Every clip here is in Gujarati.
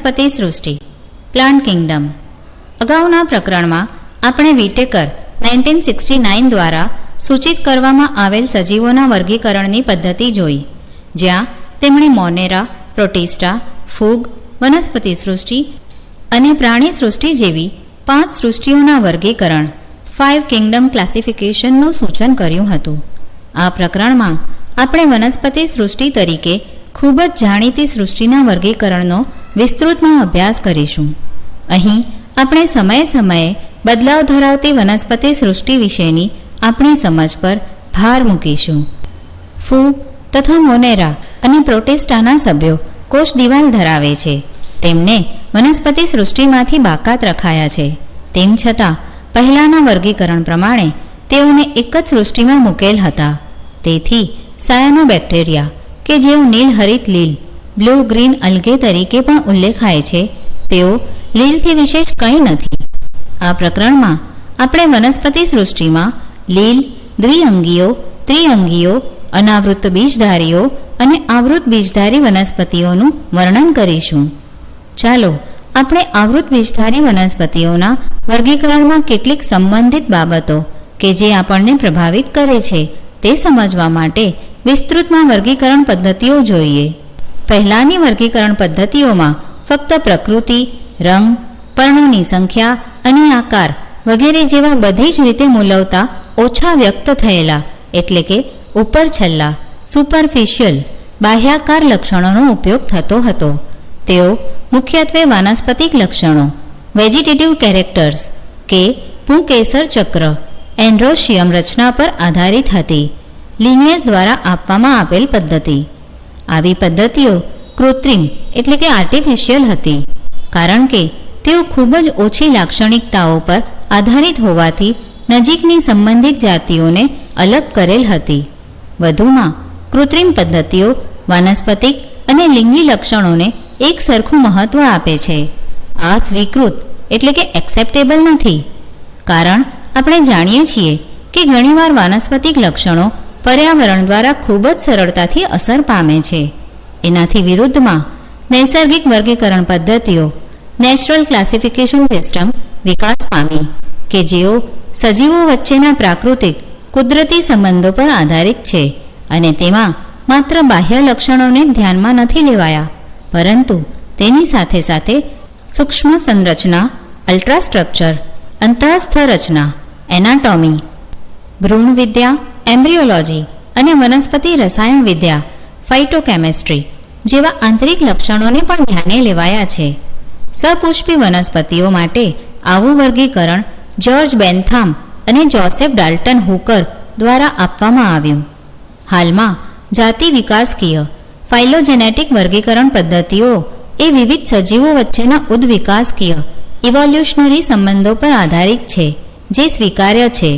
વનસ્પતિ સૃષ્ટિ પ્લાન્ટ કિંગડમ. અગાઉના પ્રકરણમાં આપણે વિટેકર 1969 દ્વારા સૂચિત કરવામાં આવેલ સજીવોના વર્ગીકરણની પદ્ધતિ જોઈ, જ્યાં તેમણે મોનેરા, પ્રોટિસ્ટા, ફૂગ, વનસ્પતિ સૃષ્ટિ અને પ્રાણી સૃષ્ટિ જેવી 5 સૃષ્ટિઓના વર્ગીકરણ 5 કિંગડમ ક્લાસિફિકેશનનું સૂચન કર્યું હતું. આ પ્રકરણમાં આપણે વનસ્પતિ સૃષ્ટિ તરીકે ખૂબ જ જાણીતી સૃષ્ટિના વર્ગીકરણનો વિસ્તૃતમાં અભ્યાસ કરીશું. અહીં આપણે સમયે સમયે બદલાવ ધરાવતી વનસ્પતિ સૃષ્ટિ વિશેની આપણી સમજ પર ભાર મૂકીશું. ફૂગ તથા મોનેરા અને પ્રોટિસ્ટાના સભ્યો કોષ દિવાલ ધરાવે છે. તેમને વનસ્પતિ સૃષ્ટિમાંથી બાકાત રખાયા છે. તેમ છતાં પહેલાંના વર્ગીકરણ પ્રમાણે તેઓને એક જ સૃષ્ટિમાં મૂકેલ હતા. તેથી સાયનોબેક્ટેરિયા કે જેઓ નીલહરિત લીલ બ્લુ ગ્રીન અલ્ગે તરીકે પણ ઉલ્લેખાય છે, તેઓ લીલથી વિશેષ કંઈ નથી. આ પ્રકરણમાં આપણે વનસ્પતિ સૃષ્ટિમાં લીલ, દ્વિઅંગીઓ, ત્રિઅંગીઓ, અનાવૃત બીજધારીઓ અને આવૃત બીજધારી વનસ્પતિઓનું વર્ણન કરીશું. ચાલો આપણે આવૃત બીજધારી વનસ્પતિઓના વર્ગીકરણમાં કેટલીક સંબંધિત બાબતો કે જે આપણને પ્રભાવિત કરે છે તે સમજવા માટે વિસ્તૃતમાં વર્ગીકરણ પદ્ધતિઓ જોઈએ. પહેલાંની વર્ગીકરણ પદ્ધતિઓમાં ફક્ત પ્રકૃતિ, રંગ, પર્ણોની સંખ્યા અને આકાર વગેરે જેવા બધી જ રીતે મૂલવતા ઓછા વ્યક્ત થયેલા એટલે કે ઉપર છલ્લા સુપરફિશિયલ બાહ્યાકાર લક્ષણોનો ઉપયોગ થતો હતો. તેઓ મુખ્યત્વે વાનસ્પતિક લક્ષણો વેજીટેટિવ કેરેક્ટર્સ કે પુંકેસર ચક્ર એન્ડ્રોશિયમ રચના પર આધારિત હતી. લિનિયેજ દ્વારા આપવામાં આપેલ પદ્ધતિ. આવી પદ્ધતિઓ કૃત્રિમ એટલે કે આર્ટિફિશિયલ હતી, કારણ કે તેઓ ખૂબ જ ઓછી લાક્ષણિકતાઓ પર આધારિત હોવાથી નજીકની સંબંધિત જાતિઓને અલગ કરેલ હતી. વધુમાં કૃત્રિમ પદ્ધતિઓ વાનસ્પતિક અને લિંગી લક્ષણોને એક સરખું મહત્વ આપે છે. આ સ્વીકૃત એટલે કે એક્સેપ્ટેબલ નથી, કારણ આપણે જાણીએ છીએ કે ઘણીવાર વાનસ્પતિક લક્ષણો પર્યાવરણ દ્વારા ખૂબ જ સરળતાથી અસર પામે છે. એનાથી વિરુદ્ધમાં નૈસર્ગિક વર્ગીકરણ પદ્ધતિઓ નેચરલ ક્લાસિફિકેશન સિસ્ટમ વિકાસ પામી કે જેઓ સજીવો વચ્ચેના પ્રાકૃતિક કુદરતી સંબંધો પર આધારિત છે અને તેમાં માત્ર બાહ્ય લક્ષણોને ધ્યાનમાં નથી લેવાયા, પરંતુ તેની સાથે સાથે સૂક્ષ્મ સંરચના, અલ્ટ્રાસ્ટ્રક્ચર, અંતઃસ્થ રચના, એનાટોમી, ભ્રૂણવિદ્યા, એમ્બ્રિયોલોજી અને વનસ્પતિ રસાયણ વિદ્યા, ફાઇટોકેમિસ્ટ્રી જેવા આંતરિક લક્ષણોને પણ ધ્યાને લેવાયા છે. સપુષ્પી વનસ્પતિઓ માટે આવું વર્ગીકરણ જ્યોર્જ બેન્થામ અને જોસેફ ડાલ્ટન હુકર દ્વારા આપવામાં આવ્યું. હાલમાં જાતિ વિકાસકીય ફાઇલોજેનેટિક વર્ગીકરણ પદ્ધતિઓ એ વિવિધ સજીવો વચ્ચેના ઉદ્વિકાસકીય ઇવોલ્યુશનરી સંબંધો પર આધારિત છે, જે સ્વીકાર્ય છે.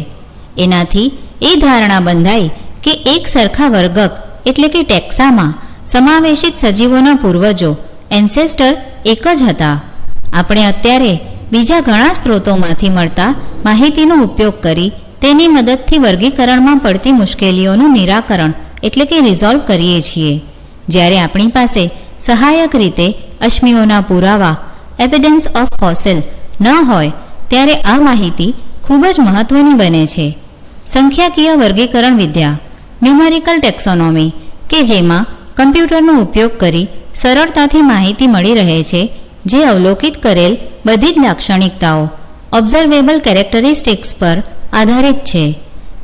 એનાથી એ ધારણા બંધાઈ કે એક સરખા વર્ગક એટલે કે ટેક્સામાં સમાવેશિત સજીવોના પૂર્વજો એન્સેસ્ટર એક જ હતા. આપણે અત્યારે બીજા ઘણા સ્ત્રોતોમાંથી મળતા માહિતીનો ઉપયોગ કરી તેની મદદથી વર્ગીકરણમાં પડતી મુશ્કેલીઓનું નિરાકરણ એટલે કે રિઝોલ્વ કરીએ છીએ. જ્યારે આપણી પાસે સહાયક રીતે અશ્મિઓના પુરાવા એવિડન્સ ઓફ ફોસિલ ન હોય ત્યારે આ માહિતી ખૂબ જ મહત્વની બને છે. સંખ્યાકીય વર્ગીકરણ વિદ્યા ન્યુમેરિકલ ટેક્સોનોમી કે જેમાં કમ્પ્યુટરનો ઉપયોગ કરી સરળતાથી માહિતી મળી રહે છે, જે અવલોકિત કરેલ બધી જ લાક્ષણિકતાઓ ઓબ્ઝર્વેબલ કેરેક્ટરિસ્ટિક્સ પર આધારિત છે.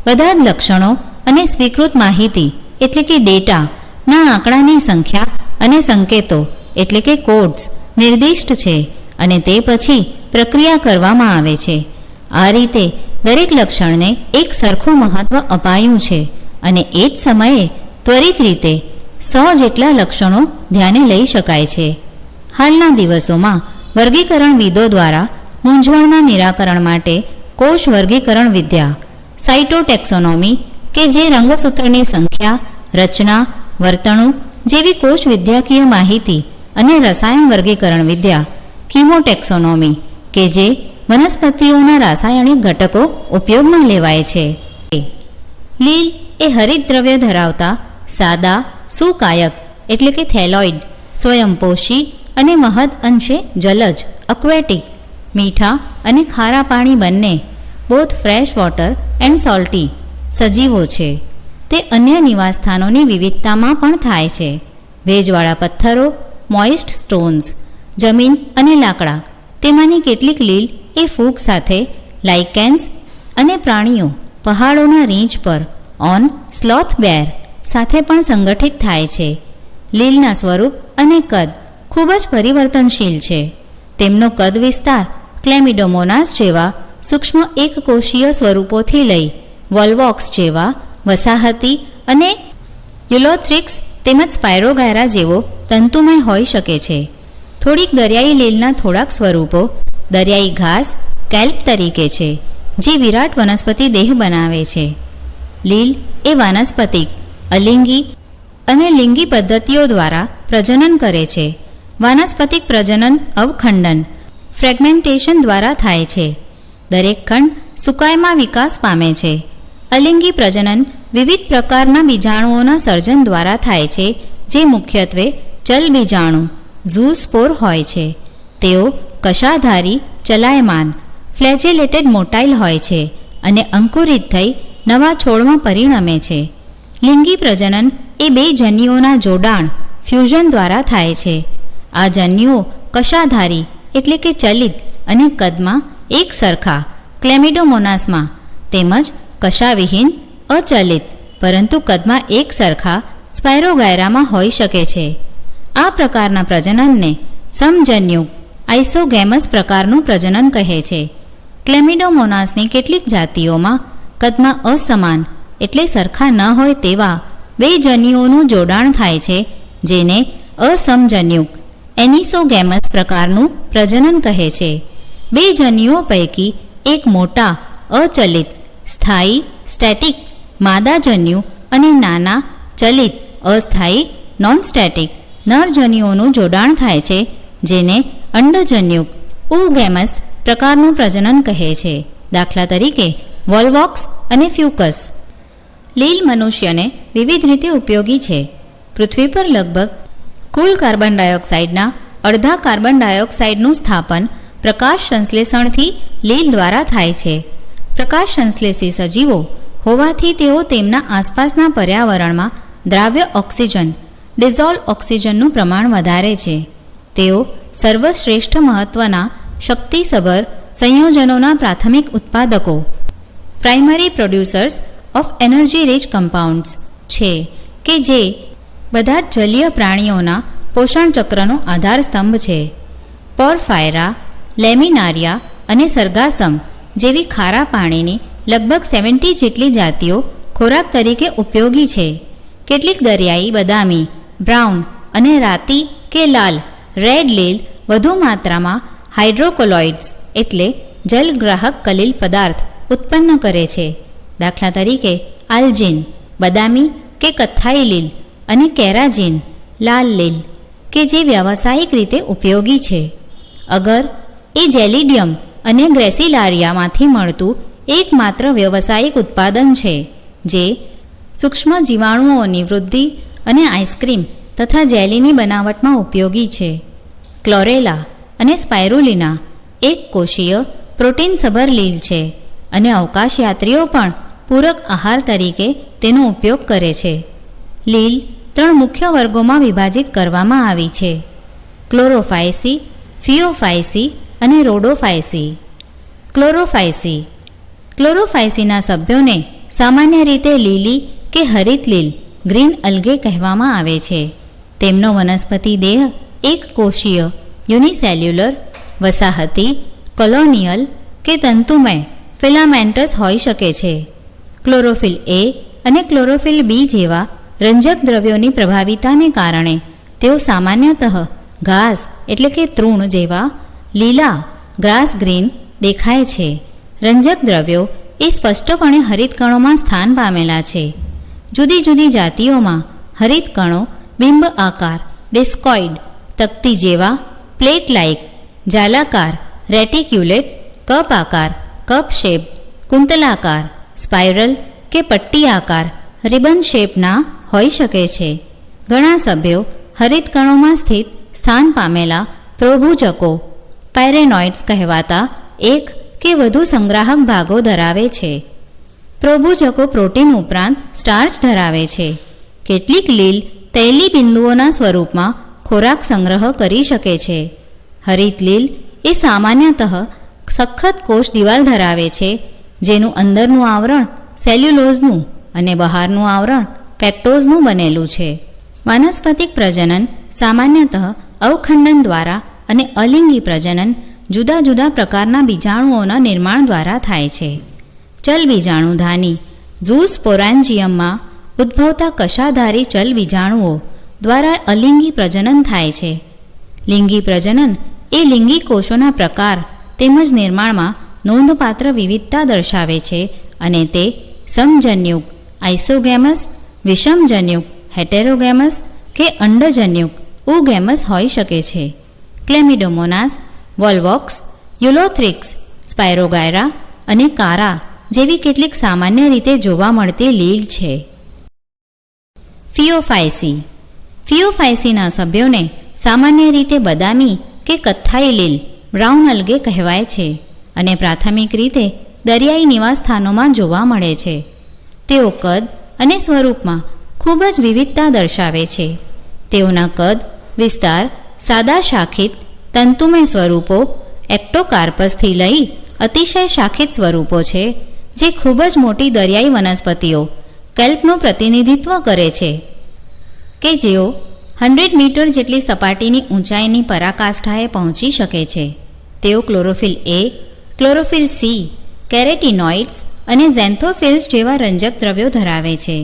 બધા જ લક્ષણો અને સ્વીકૃત માહિતી એટલે કે ડેટાના આંકડાની સંખ્યા અને સંકેતો એટલે કે કોડ્સ નિર્દિષ્ટ છે અને તે પછી પ્રક્રિયા કરવામાં આવે છે. આ રીતે દરેક લક્ષણને એક સરખું મહત્વ અપાયું છે અને એ જ સમયે ત્વરિત રીતે 100 જેટલા લક્ષણો ધ્યાને લઈ શકાય છે. હાલના દિવસોમાં વર્ગીકરણવિદો દ્વારા મૂંઝવણના નિરાકરણ માટે કોષ વર્ગીકરણ વિદ્યા સાઇટોટેક્સોનોમી કે જે રંગસૂત્રની સંખ્યા, રચના, વર્તણૂક જેવી કોષ વિદ્યાકીય માહિતી અને રસાયણ વર્ગીકરણ વિદ્યા કીમોટેક્સોનોમી કે જે વનસ્પતિઓના રાસાયણિક ઘટકો ઉપયોગમાં લેવાય છે. લીલ એ હરિતદ્રવ્ય ધરાવતા સાદા સુકાયક એટલે કે થેલોઇડ સ્વયંપોષી અને મહદ અંશે જલજ અક્વેટિક મીઠા અને ખારા પાણી બંને both fresh water and salty સજીવો છે. તે અન્ય નિવાસસ્થાનોની વિવિધતામાં પણ થાય છે. ભેજવાળા પથ્થરો, મોઇસ્ટ સ્ટોન્સ, જમીન અને લાકડા, તેમાંની કેટલીક લીલ એ ફૂગ સાથે, લાઇકેન્સ અને પ્રાણીઓ પહાડોના રીંછ પર ઓન સ્લોથ બેર સાથે પણ સંગઠિત થાય છે. લીલના સ્વરૂપ અને કદ ખૂબ જ પરિવર્તનશીલ છે. તેમનો કદ વિસ્તાર ક્લેમિડોમોનાસ જેવા સૂક્ષ્મ એકકોષીય સ્વરૂપોથી લઈ વોલ્વોક્સ જેવા વસાહતી અને યુલોથ્રિક્સ તેમજ સ્પાયરોગાયરા જેવો તંતુમય હોઈ શકે છે. થોડીક દરિયાઈ લીલના થોડાક સ્વરૂપો દરિયાઈ ઘાસ કેલ્પ તરીકે છે, જે વિરાટ વનસ્પતિ દેહ બનાવે છે. લીલ એ વાનસ્પતિક, અલિંગી અને લિંગી પદ્ધતિઓ દ્વારા પ્રજનન કરે છે. વાનસ્પતિક પ્રજનન અવખંડન ફ્રેગમેન્ટેશન દ્વારા થાય છે. દરેક ખંડ સુકાઈમાં વિકાસ પામે છે. અલિંગી પ્રજનન વિવિધ પ્રકારના બીજાણુઓના સર્જન દ્વારા થાય છે, જે મુખ્યત્વે જલબીજાણુ ઝૂસ્પોર હોય છે. તેઓ કશાધારી, ચલાયમાન, ફ્લેજેલેટેડ મોટાઇલ હોય છે અને અંકુરિત થઈ નવા છોડમાં પરિણમે છે. લિંગી પ્રજનન એ બે જન્યુઓના જોડાણ ફ્યુઝન દ્વારા થાય છે. આ જન્યુઓ કશાધારી એટલે કે ચલિત અને કદમાં એક સરખા ક્લેમિડોમોનાસમાં તેમજ કશાવિહીન અચલિત પરંતુ કદમાં એક સરખા સ્પાયરોગાયરામાં હોઈ શકે છે. આ પ્રકારના પ્રજનનને સમજન્યુક આઇસોગેમસ પ્રકારનું પ્રજનન કહે છે. ક્લેમિડોમોનાસની કેટલીક જાતિઓમાં કદમાં અસમાન એટલે સરખા ન હોય તેવા બે જન્યુઓનું જોડાણ થાય છે, જેને અસમજન્યુક એનિસોગેમસ પ્રકારનું પ્રજનન કહે છે. બે જન્યુઓ પૈકી એક મોટા અચલિત સ્થાયી સ્ટેટિક માદાજન્યુ અને નાના ચલિત અસ્થાયી નોન સ્ટેટિક નરજન્યુઓનું જોડાણ થાય છે, જેને અંડજન્યુક ઉગેમસ પ્રકારનું પ્રજનન કહે છે. દાખલા તરીકે વોલ્વોક્સ અને ફ્યુકસ. લીલ મનુષ્યને વિવિધ રીતે ઉપયોગી છે. પૃથ્વી પર લગભગ કુલ કાર્બન ડાયોક્સાઇડના અડધા કાર્બન ડાયોક્સાઇડનું સ્થાપન પ્રકાશ સંશ્લેષણથી લીલ દ્વારા થાય છે. પ્રકાશ સંશ્લેષી સજીવો હોવાથી તેઓ તેમના આસપાસના પર્યાવરણમાં દ્રાવ્ય ઓક્સિજન ડિઝોલ્વ ઓક્સિજનનું પ્રમાણ વધારે છે. તેઓ સર્વશ્રેષ્ઠ મહત્ત્વના શક્તિસભર સંયોજનોના પ્રાથમિક ઉત્પાદકો primary producers of energy rich compounds છે, કે જે બધા જ જલીય પ્રાણીઓના પોષણ ચક્રનો આધાર સ્તંભ છે. પોરફાયરા, લેમિનારિયા અને સરગાસમ જેવી ખારા પાણીની લગભગ 70 જેટલી જાતિઓ ખોરાક તરીકે ઉપયોગી છે. કેટલીક દરિયાઈ બદામી, બ્રાઉન અને રાતી કે લાલ રેડ લીલ વધુ માત્રામાં હાઇડ્રોકોલોઇડ્સ એટલે જલગ્રાહક કલીલ પદાર્થ ઉત્પન્ન કરે છે. દાખલા તરીકે આલ્જીન બદામી કે કથ્થાઈ લીલ અને કેરાજીન લાલ લીલ કે જે વ્યાવસાયિક રીતે ઉપયોગી છે. અગર એ જેલિડિયમ અને ગ્રેસિલારિયામાંથી મળતું એકમાત્ર વ્યવસાયિક ઉત્પાદન છે, જે સૂક્ષ્મ જીવાણુઓની વૃદ્ધિ અને આઈસ્ક્રીમ તથા જેલીની બનાવટમાં ઉપયોગી છે. ક્લોરેલા અને સ્પાયરુલિના એક કોષીય પ્રોટીનસભર લીલ છે અને અવકાશયાત્રીઓ પણ પૂરક આહાર તરીકે તેનો ઉપયોગ કરે છે. લીલ 3 મુખ્ય વર્ગોમાં વિભાજિત કરવામાં આવી છે: ક્લોરોફાયસી, ફિયોફાયસી અને રોડોફાયસી. ક્લોરોફાયસી. ક્લોરોફાયસીના સભ્યોને સામાન્ય રીતે લીલી કે હરિત લીલ ગ્રીન અલ્ગે કહેવામાં આવે છે. તેમનો વનસ્પતિ દેહ એક કોષીય યુનિસેલ્યુલર, વસાહતી, કોલોનિયલ કે તંતુમય ફિલામેન્ટસ હોઈ શકે છે. ક્લોરોફિલ એ અને ક્લોરોફિલ બી જેવા રંજક દ્રવ્યોની પ્રભાવિતાને કારણે તેઓ સામાન્યતઃ ઘાસ એટલે કે તૃણ જેવા લીલા ગ્રાસ ગ્રીન દેખાય છે. રંજક દ્રવ્યો એ સ્પષ્ટપણે હરિતકણોમાં સ્થાન પામેલા છે. જુદી જુદી જાતિઓમાં હરિતકણો બિંબ આકાર, ડિસ્કોઇડ, તકતી જેવા, પ્લેટ લાઇક, જાલાકાર, રેટિક્યુલેટ, કપ આકાર, કપ શેપ, કુંતલાકાર, સ્પાઇરલ કે પટ્ટી આકાર, રિબન શેપના હોઈ શકે છે. ઘણા સભ્યો હરિતકણોમાં સ્થિત સ્થાન પામેલા પ્રોભુજકો પાયરેનોઇડ્સ કહેવાતા એક કે વધુ સંગ્રાહક ભાગો ધરાવે છે. પ્રોભુજકો પ્રોટીન ઉપરાંત સ્ટાર્ચ ધરાવે છે. કેટલીક લીલ તૈલી બિંદુઓના સ્વરૂપમાં ખોરાક સંગ્રહ કરી શકે છે. હરિત લીલ એ સામાન્યતઃ સખત કોષ દિવાલ ધરાવે છે, જેનું અંદરનું આવરણ સેલ્યુલોઝનું અને બહારનું આવરણ પેક્ટોઝનું બનેલું છે. વાનસ્પતિક પ્રજનન સામાન્યતઃ અવખંડન દ્વારા અને અલિંગી પ્રજનન જુદા જુદા પ્રકારના બીજાણુઓના નિર્માણ દ્વારા થાય છે. ચલ બીજાણુધાની ઝૂસ્પોરાન્જિયમમાં ઉદ્ભવતા કશાધારી ચલ બીજાણુઓ દ્વારા અલિંગી પ્રજનન થાય છે. લિંગી પ્રજનન એ લિંગી કોષોના પ્રકાર તેમજ નિર્માણમાં નોંધપાત્ર વિવિધતા દર્શાવે છે અને તે સમજન્યુક આઇસોગેમસ, વિષમજન્યુક હેટેરોગેમસ કે અંડજન્યુક ઉગેમસ હોઈ શકે છે. ક્લેમિડોમોનાસ, વોલ્વોક્સ, યુલોથ્રિક્સ, સ્પાયરોગાયરા અને કારા જેવી કેટલીક સામાન્ય રીતે જોવા મળતી લીલ છે. ફિયોફાયસી. ફિયોફાયસીના સભ્યોને સામાન્ય રીતે બદામી કે કથ્થાઈ લીલ બ્રાઉન અલ્ગે કહેવાય છે અને પ્રાથમિક રીતે દરિયાઈ નિવાસસ્થાનોમાં જોવા મળે છે. તેઓ કદ અને સ્વરૂપમાં ખૂબ જ વિવિધતા દર્શાવે છે. તેઓના કદ, વિસ્તાર, સાદા શાખિત તંતુમય સ્વરૂપો એક્ટોકાર્પસથી લઈ અતિશય શાખિત સ્વરૂપો છે, જે ખૂબ જ મોટી દરિયાઈ વનસ્પતિઓ કેલ્પનું પ્રતિનિધિત્વ કરે છે કે જેઓ 100 મીટર જેટલી સપાટીની ઊંચાઈની પરાકાષ્ઠાએ પહોંચી શકે છે. તેઓ ક્લોરોફિલ એ, ક્લોરોફિલ સી, કેરેટિનોઇડ્સ અને ઝેન્થોફિલ્સ જેવા રંજક દ્રવ્યો ધરાવે છે.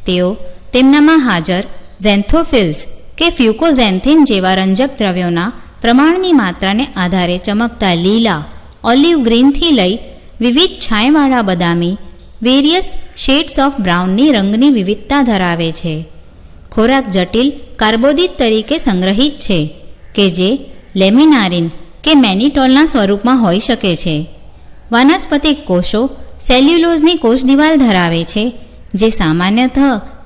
તેઓ તેમનામાં હાજર ઝેન્થોફિલ્સ કે ફ્યુકોઝેન્થિન જેવા રંજક દ્રવ્યોના પ્રમાણની માત્રાને આધારે ચમકતા લીલા, ઓલિવ ગ્રીનથી લઈ વિવિધ છાંયવાળા બદામી વેરિયસ શેડ્સ ઓફ બ્રાઉનની રંગની વિવિધતા ધરાવે છે. ખોરાક જટિલ કાર્બોદિત તરીકે સંગ્રહિત છે કે જે લેમિનારિન કે મેનિટોલના સ્વરૂપમાં હોઈ શકે છે. વાનસ્પતિક કોષો સેલ્યુલોઝની કોષ દિવાલ ધરાવે છે, જે સામાન્યતઃ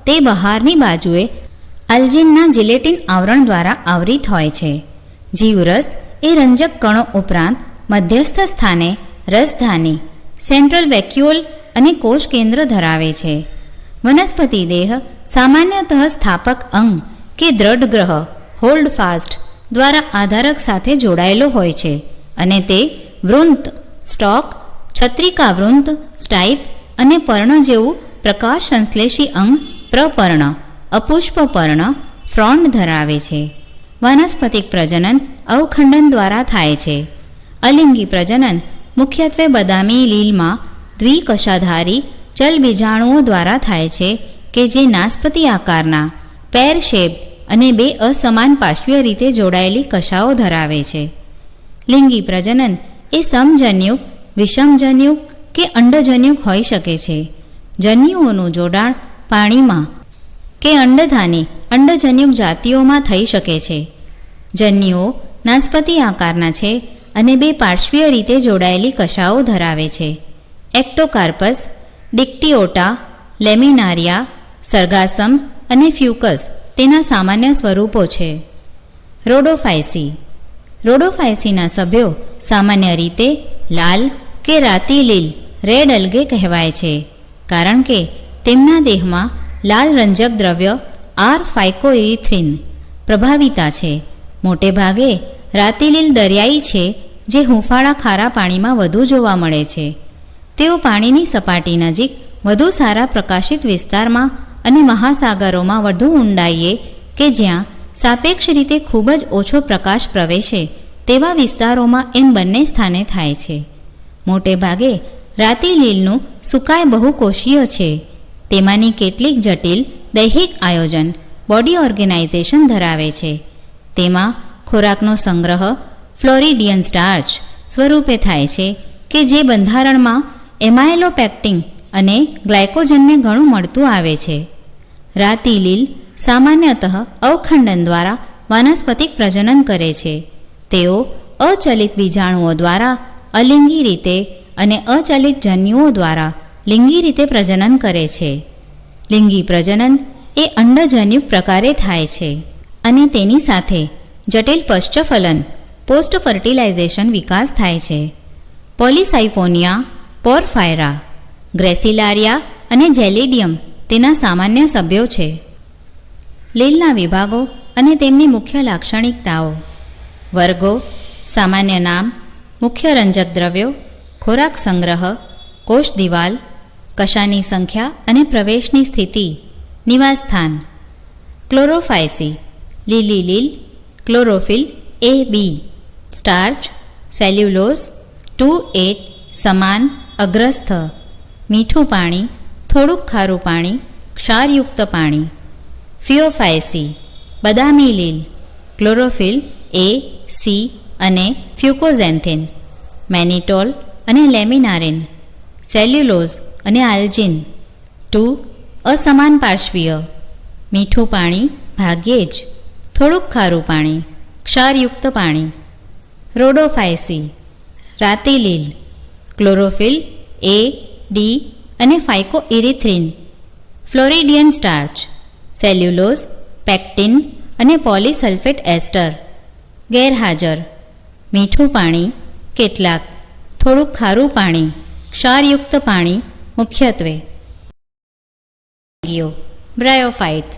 તે બહારની બાજુએ આલ્જિનના જિલેટિન આવરણ દ્વારા આવરિત હોય છે. જીવરસ એ રંજક કણો ઉપરાંત મધ્યસ્થ સ્થાને રસધાની, સેન્ટ્રલ વેક્યુઓલ અને કોષ કેન્દ્ર ધરાવે છે. વનસ્પતિ દેહ સામાન્યતઃ સ્થાપક અંગ કે દ્રઢ ગ્રહ હોલ્ડ ફાસ્ટ દ્વારા આધારક સાથે જોડાયેલો હોય છે અને તે વૃંત, સ્ટોક, છત્રિકા વૃંત, સ્ટાઇપ અને પર્ણ જેવું પ્રકાશ સંશ્લેષી અંગ પ્રપર્ણ, અપુષ્પ પર્ણ, ફ્રોન્ડ ધરાવે છે. વાનસ્પતિક પ્રજનન અવખંડન દ્વારા થાય છે. અલિંગી પ્રજનન મુખ્યત્વે બદામી લીલમાં દ્વિકશાધારી ચલ બીજાણુઓ દ્વારા થાય છે કે જે નાસ્પતિ આકારના, પેર શેપ અને બે અસમાન પાર્શ્વીય રીતે જોડાયેલી કશાઓ ધરાવે છે. લિંગી પ્રજનન એ સમજન્યુક, વિષમજન્યુક કે અંડજન્યુક હોઈ શકે છે. જન્યુઓનું જોડાણ પાણીમાં કે અંડધાની અંડજન્યુક જાતિઓમાં થઈ શકે છે. જન્યુઓ નાસ્પતિ આકારના છે અને બે પાર્શ્વીય રીતે જોડાયેલી કશાઓ ધરાવે છે. એક્ટોકાર્પસ, ડિક્ટિઓટા, લેમિનારિયા, સરગાસમ અને ફ્યુકસ તેના સામાન્ય સ્વરૂપો છે. રોડોફાયસી. રોડોફાયસીના સભ્યો સામાન્ય રીતે લાલ કે રાતી લીલ રેડ અલ્ગે કહેવાય છે, કારણ કે તેમના દેહમાં લાલ રંજક દ્રવ્ય R-ફાઇકોઇરિથ્રિન પ્રભાવિતા છે. મોટે ભાગે રાતીલીલ દરિયાઈ છે, જે હૂંફાળા ખારા પાણીમાં વધુ જોવા મળે છે. તેઓ પાણીની સપાટી નજીક વધુ સારા પ્રકાશિત વિસ્તારમાં અને મહાસાગરોમાં વધુ ઊંડાઈએ કે જ્યાં સાપેક્ષ રીતે ખૂબ જ ઓછો પ્રકાશ પ્રવેશે તેવા વિસ્તારોમાં એમ બંને સ્થાને થાય છે. મોટે ભાગે રાતીલીલનું સુકાય બહુકોષીય છે. તેમાંની કેટલીક જટિલ દૈહિક આયોજન બોડી ઓર્ગેનાઇઝેશન ધરાવે છે. તેમાં ખોરાકનો સંગ્રહ ફ્લોરિડિયન સ્ટાર્ચ સ્વરૂપે થાય છે કે જે બંધારણમાં એમાઇલોપેક્ટિન અને ગ્લાયકોજનને ઘણું મળતું આવે છે. રાતીલીલ સામાન્યતઃ અવખંડન દ્વારા વાનસ્પતિક પ્રજનન કરે છે. તેઓ અચલિત બીજાણુઓ દ્વારા અલિંગી રીતે અને અચલિત જન્યુઓ દ્વારા લિંગી રીતે પ્રજનન કરે છે. લિંગી પ્રજનન એ અંડજન્યુક પ્રકારે થાય છે અને તેની સાથે જટિલ પશ્ચફલન પોસ્ટ ફર્ટિલાઇઝેશન વિકાસ થાય છે. પોલિસાઇફોનિયા, પોરફાયરા, ગ્રેસિલારિયા અને જેલિડિયમ તેના સામાન્ય સભ્યો છે. લીલના વિભાગો અને તેમની મુખ્ય લાક્ષણિકતાઓ. વર્ગો: સામાન્ય નામ, મુખ્ય રંજક દ્રવ્યો, ખોરાક સંગ્રહ, કોષ દિવાલ, કશાની સંખ્યા અને પ્રવેશની સ્થિતિ, નિવાસસ્થાન. ક્લોરોફાયસી, લીલી લીલ, chlorophyll A B, starch, cellulose, 2-8, સમાન, અગ્રસ્થ, મીઠું પાણી, થોડુંક ખારું પાણી, ક્ષારયુક્ત પાણી. ફિયોફાયસી, બદામી લીલ, ક્લોરોફિલ A, C અને ફ્યુકોઝેન્થિન, મેનિટોલ અને લેમિનારિન, સેલ્યુલોઝ અને આલ્જિન. 2, અસમાન પાર્શ્વીય, મીઠું પાણી ભાગ્યે જ, થોડુંક ખારું પાણી, ક્ષારયુક્ત પાણી. રોડોફાયસી, રાતી લીલ, ક્લોરોફિલ A, D અને ફાઇકોઇરિથ્રિન, ફ્લોરિડિયન સ્ટાર્ચ, સેલ્યુલોઝ, પેક્ટિન અને પોલીસલ્ફેટ એસ્ટર. ગેરહાજર: મીઠું પાણી કેટલાક, થોડુંક ખારું પાણી, ક્ષારયુક્ત પાણી મુખ્યત્વે. બ્રાયોફાઇટ્સ,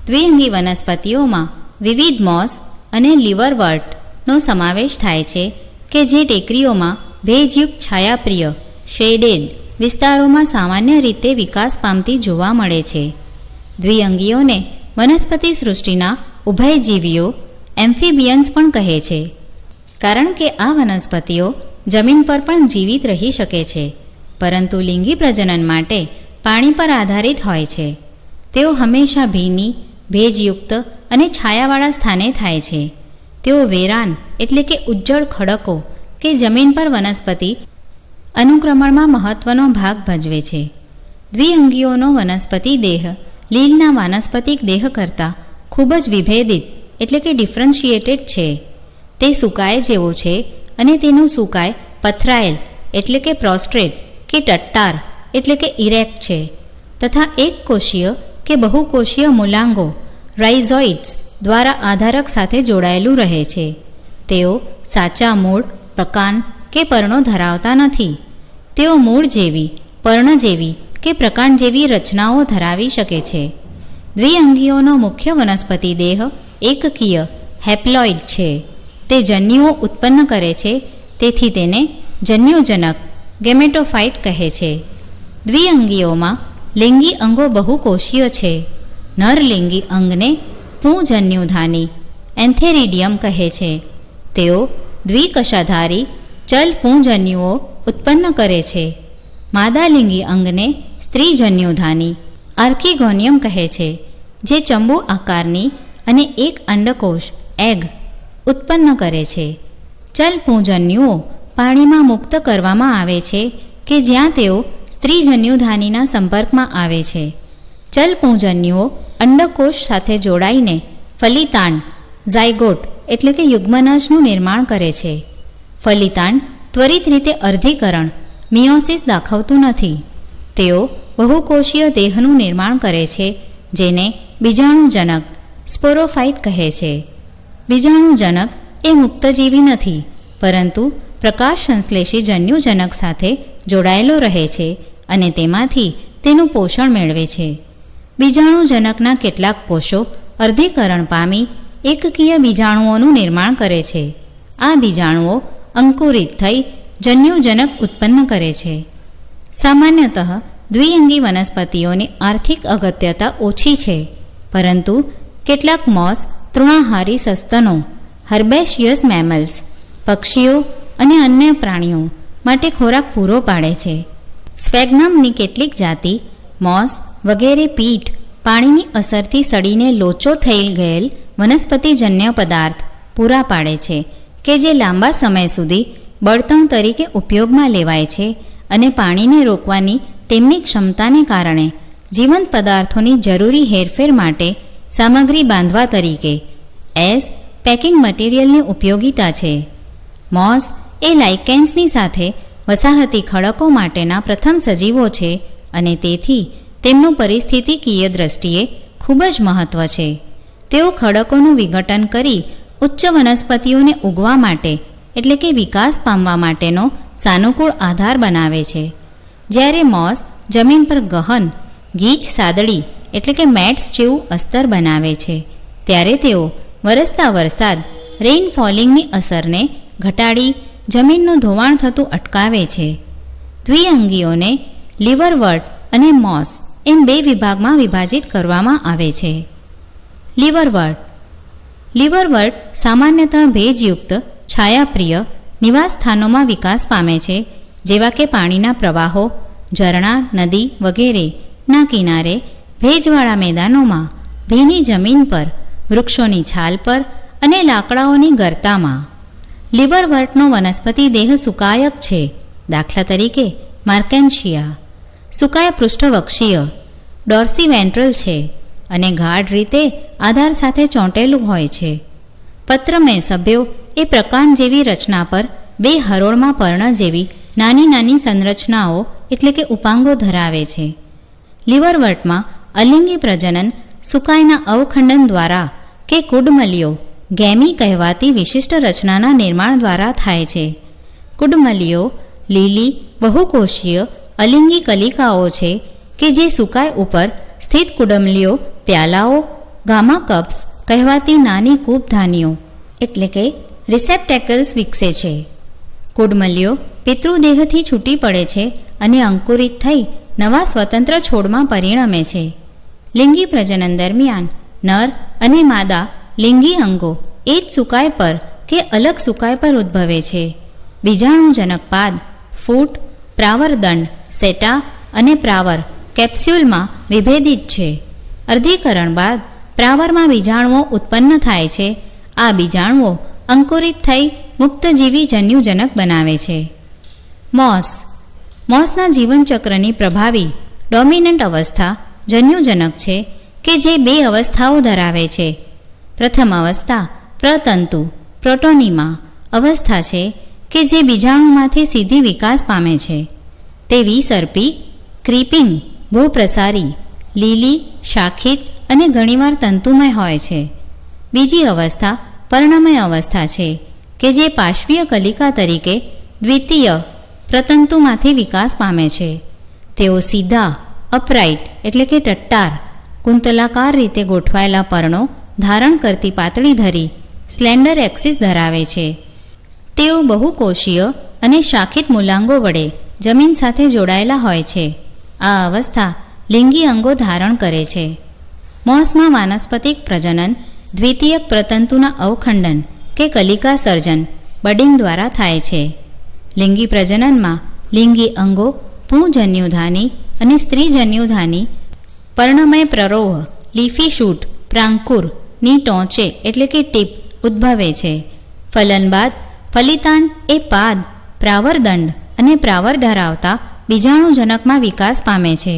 દ્વિઅંગી વનસ્પતિઓમાં વિવિધ મોસ અને લીવરવર્ટનો સમાવેશ થાય છે કે જે ટેકરીઓમાં ભેજયુક્ત છાયાપ્રિય શેડેડ વિસ્તારોમાં સામાન્ય રીતે વિકાસ પામતી જોવા મળે છે. દ્વિઅંગીઓને વનસ્પતિ સૃષ્ટિના ઉભયજીવીઓ એમ્ફિબિયન્સ પણ કહે છે, કારણ કે આ વનસ્પતિઓ જમીન પર પણ જીવિત રહી શકે છે, પરંતુ લિંગી પ્રજનન માટે પાણી પર આધારિત હોય છે. તેઓ હંમેશા ભીની, ભેજયુક્ત અને છાયાવાળા સ્થાને થાય છે. તેઓ વેરાન એટલે કે ઉજ્જડ ખડકો કે જમીન પર વનસ્પતિ અનુક્રમણમાં મહત્વનો ભાગ ભજવે છે. દ્વિઅંગીઓનો વનસ્પતિ દેહ લીલના વાનસ્પતિક દેહ કરતાં ખૂબ જ વિભેદિત એટલે કે ડિફરન્શિએટેડ છે. તે સુકાય જેવો છે અને તેનું સુકાય પથરાયેલ એટલે કે પ્રોસ્ટ્રેટ કે ટટ્ટાર એટલે કે ઇરેક્ટ છે, તથા એક કોષીય કે બહુકોષીય મૂલાંગો રાઇઝોઇડ્સ દ્વારા આધારક સાથે જોડાયેલું રહે છે. તેઓ સાચા મૂળ, પ્રકાંડ કે પર્ણો ધરાવતા નથી. તેઓ મૂળ જેવી, પર્ણ જેવી કે પ્રકાંડ જેવી રચનાઓ ધરાવી શકે છે. દ્વિઅંગીઓનો મુખ્ય વનસ્પતિ દેહ એકકીય હેપ્લોઇડ છે. તે જન્યુઓ ઉત્પન્ન કરે છે, તેથી તેને જન્યુજનક ગેમેટોફાઇટ કહે છે. દ્વિઅંગીઓમાં લિંગી અંગો બહુકોષીય છે. નરલિંગી અંગને પુંજન્યુધાની એન્થેરિડિયમ કહે છે. તેઓ દ્વિકશાધારી ચલ પુંજન્યુઓ ઉત્પન્ન કરે છે. માદાલિંગી અંગને સ્ત્રીજન્યુધાની આર્કિગોનિયમ કહે છે, જે ચંબુ આકારની અને એક અંડકોષ એગ ઉત્પન્ન કરે છે. ચલ પુંજન્યુઓ પાણીમાં મુક્ત કરવામાં આવે છે કે જ્યાં તેઓ સ્ત્રીજન્યુધાનીના સંપર્કમાં આવે છે. ચલ પુંજન્યુઓ અંડકોષ સાથે જોડાઈને ફલિતાંડ ઝાયગોટ એટલે કે યુગ્મનજનું નિર્માણ કરે છે. ફલિતાંડ ત્વરિત રીતે અર્ધીકરણ મિયોસિસ દાખવતું નથી. તેઓ બહુકોષીય દેહનું નિર્માણ કરે છે, જેને બીજાણુજનક સ્પોરોફાઇટ કહે છે. બીજાણુજનક એ મુક્તજીવી નથી, પરંતુ પ્રકાશ સંશ્લેષી જન્યુજનક સાથે જોડાયેલો રહે છે અને તેમાંથી તેનું પોષણ મેળવે છે. બીજાણુજનકના કેટલાક કોષો અર્ધીકરણ પામી એકકીય બીજાણુઓનું નિર્માણ કરે છે. આ બીજાણુઓ અંકુરિત થઈ જન્યુજનક ઉત્પન્ન કરે છે. સામાન્યતઃ દ્વિઅંગી વનસ્પતિઓની આર્થિક અગત્યતા ઓછી છે, પરંતુ કેટલાક મોસ તૃણાહારી સસ્તનો હર્બેશિયસ મેમલ્સ પક્ષીઓ અને અન્ય પ્રાણીઓ માટે ખોરાક પૂરો પાડે છે. સ્ફેગ્નમની કેટલીક જાતિ મોસ વગેરે પીઠ પાણીની અસરથી સડીને લોચો થઈ ગયેલ વનસ્પતિજન્ય પદાર્થ પૂરા પાડે છે કે જે લાંબા સમય સુધી બળતણ તરીકે ઉપયોગમાં લેવાય છે અને પાણીને રોકવાની તેમની ક્ષમતાને કારણે જીવંત પદાર્થોની જરૂરી હેરફેર માટે સામગ્રી બાંધવા તરીકે એઝ પેકિંગ મટીરિયલની ઉપયોગિતા છે. મોસ એ લાઇકેન્સની સાથે વસાહતી ખડકો માટેના પ્રથમ સજીવો છે અને તેથી તેમનું પરિસ્થિતિકીય દ્રષ્ટિએ ખૂબ જ મહત્ત્વ છે. તેઓ ખડકોનું વિઘટન કરી ઉચ્ચ વનસ્પતિઓને ઉગવા માટે એટલે કે વિકાસ પામવા માટેનો સાનુકૂળ આધાર બનાવે છે. જ્યારે મોસ જમીન પર ગહન ગીચ સાદડી એટલે કે મેટ્સ જેવું અસ્તર બનાવે છે, ત્યારે તેઓ વરસતા વરસાદ રેઇનફોલિંગની અસરને ઘટાડી જમીનનું ધોવાણ થતું અટકાવે છે. દ્વિઅંગીઓને લીવરવર્ટ અને મોસ એમ બે વિભાગમાં વિભાજિત કરવામાં આવે છે. લીવરવર્ટ સામાન્યતઃ ભેજયુક્ત છાયાપ્રિય નિવાસ સ્થાનોમાં વિકાસ પામે છે, જેવા કે પાણીના પ્રવાહો, ઝરણા, નદી વગેરેના કિનારે, ભેજવાળા મેદાનોમાં, ભીની જમીન પર, વૃક્ષોની છાલ પર અને લાકડાઓની ગર્તામાં. લીવરવર્ટનો વનસ્પતિ દેહ સુકાયક છે. દાખલા તરીકે માર્કેન્શિયા સુકાય પૃષ્ઠવક્ષીય ડોર્સીવેન્ટ્રલ છે અને ગાઢ રીતે આધાર સાથે ચોંટેલું હોય છે. પત્રમય સભ્યો એ પ્રકાંડ જેવી રચના પર બે હરોળમાં પર્ણ જેવી નાની નાની સંરચનાઓ એટલે કે ઉપાંગો ધરાવે છે. લીવરવર્ટમાં અલિંગી પ્રજનન સુકાયના અવખંડન દ્વારા કે કુડમલીઓ ગેમી કહેવાતી વિશિષ્ટ રચનાના નિર્માણ દ્વારા થાય છે. કુડમલીઓ લીલી બહુકોષીય અલિંગી કલિકાઓ છે કે જે સુકાય ઉપર સ્થિત કુડમલીઓ પ્યાલાઓ ગામા કપ્સ કહેવાતી નાની કૂપધાનીઓ એટલે કે રિસેપ્ટેકલ્સ વિકસે છે. કુડમલીઓ પિતૃદેહથી છૂટી પડે છે અને અંકુરિત થઈ નવા સ્વતંત્ર છોડમાં પરિણમે છે. લિંગી પ્રજનન દરમિયાન નર અને માદા લિંગી અંગો એ જ સુકાય પર કે અલગ સુકાય પર ઉદ્ભવે છે. બીજાણુજનક પાદ, ફૂટ, પ્રાવરદંડ, સેટા અને પ્રાવર કેપ્સ્યુલમાં વિભેદિત છે. અર્ધીકરણ બાદ પ્રાવરમાં બીજાણુઓ ઉત્પન્ન થાય છે. આ બીજાણુઓ અંકુરિત થઈ મુક્તજીવી જન્યુજનક બનાવે છે. મોસના જીવનચક્રની પ્રભાવી ડોમિનન્ટ અવસ્થા જન્યુજનક છે કે જે બે અવસ્થાઓ ધરાવે છે. પ્રથમ અવસ્થા પ્રતંતુ પ્રોટોનીમા અવસ્થા છે કે જે બીજાણુમાંથી સીધી વિકાસ પામે છે. તે વિસર્પી, ક્રીપિંગ, ભૂપ્રસારી, લીલી, શાખિત અને ઘણીવાર તંતુમય હોય છે. બીજી અવસ્થા પર્ણમય અવસ્થા છે કે જે પાર્શ્વીય કલિકા તરીકે દ્વિતીય પ્રતંતુમાંથી વિકાસ પામે છે. તેઓ સીધા, અપરાઇટ એટલે કે ટટ્ટાર, કુંતલાકાર રીતે ગોઠવાયેલા પર્ણો ધારણ કરતી પાતળી ધરી સ્લેન્ડર એક્સિસ ધરાવે છે. તેઓ બહુકોષીય અને શાખિત મૂલાંગો વડે જમીન સાથે જોડાયેલા હોય છે. આ અવસ્થા લિંગી અંગો ધારણ કરે છે. મોસમાં વાનસ્પતિક પ્રજનન દ્વિતીયક પ્રતંતુના અવખંડન કે કલિકા સર્જન બડિંગ દ્વારા થાય છે. લિંગી પ્રજનનમાં લિંગી અંગો પુંજન્યુધાની અને સ્ત્રીજન્યુધાની પર્ણમય પ્રરોહ લીફી શૂટ પ્રાંકુર ની ટોંચે એટલે કે ટીપ ઉદ્ભવે છે. ફલન બાદ ફલિતાંડ એ પાદ, પ્રાવરદંડ અને પ્રાવર ધરાવતા બીજાણુજનકમાં વિકાસ પામે છે.